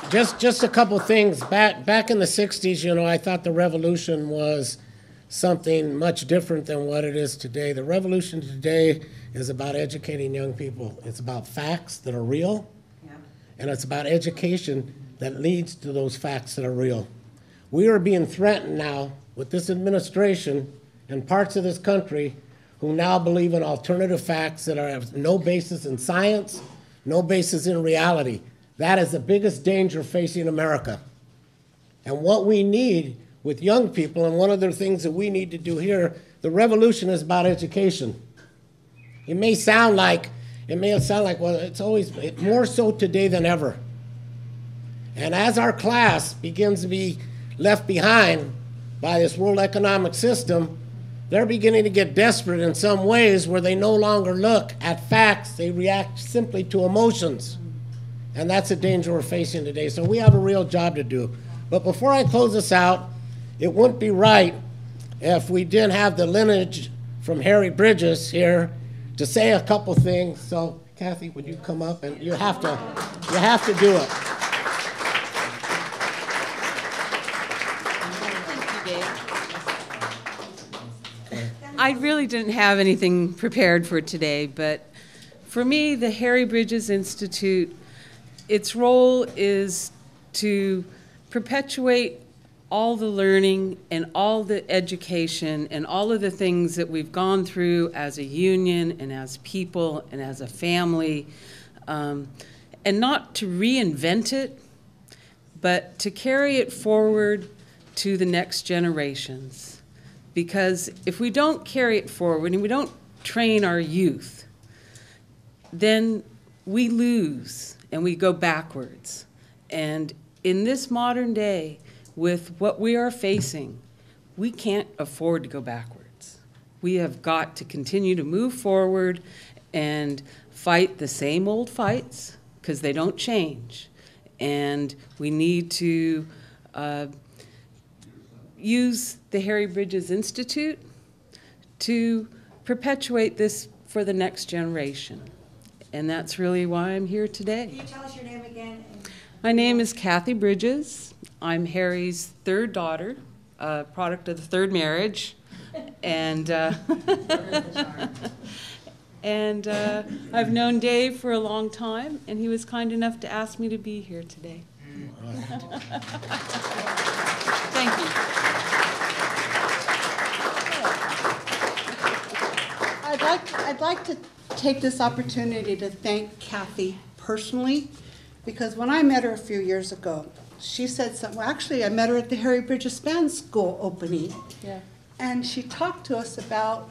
Just a couple things. Back in the 60s, you know, I thought the revolution was something much different than what it is today. The revolution today is about educating young people. It's about facts that are real, and it's about education that leads to those facts that are real. We are being threatened now with this administration and parts of this country who now believe in alternative facts that have no basis in science, no basis in reality. That is the biggest danger facing America. And what we need with young people, and one of the things that we need to do here, the revolution is about education. It may sound like, well, it's always more so today than ever. And as our class begins to be left behind by this world economic system, they're beginning to get desperate in some ways where they no longer look at facts, they react simply to emotions. And that's a danger we're facing today. So we have a real job to do. But before I close this out, it wouldn't be right if we didn't have the lineage from Harry Bridges here to say a couple things. So Cathy, would you come up? And you have to do it. I really didn't have anything prepared for today, but for me, the Harry Bridges Institute, its role is to perpetuate all the learning and all the education and all of the things that we've gone through as a union and as people and as a family, and not to reinvent it, but to carry it forward to the next generations. Because if we don't carry it forward and we don't train our youth, then we lose and we go backwards. And in this modern day, with what we are facing, we can't afford to go backwards. We have got to continue to move forward and fight the same old fights, because they don't change. And we need to use the Harry Bridges Institute to perpetuate this for the next generation. And that's really why I'm here today. Can you tell us your name again? My name is Cathy Bridges. I'm Harry's third daughter, product of the third marriage. And, I've known Dave for a long time, and he was kind enough to ask me to be here today. Thank you. I'd like to take this opportunity to thank Cathy personally, because when I met her a few years ago, she said something. Well, actually, I met her at the Harry Bridges Span School opening, and she talked to us about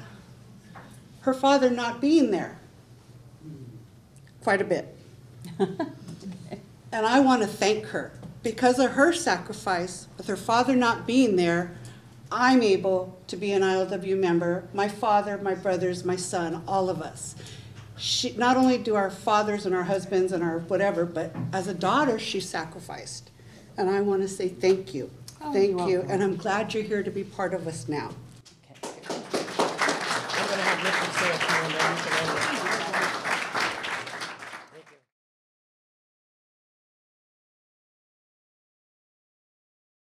her father not being there quite a bit. And I want to thank her. Because of her sacrifice, with her father not being there, I'm able to be an ILWU member. My father, my brothers, my son, all of us. Not only do our fathers and our husbands and our whatever, but as a daughter, she sacrificed. And I want to say thank you. Thank you. And I'm glad you're here to be part of us now. I'm going to have Richard say a few, and then you can end it.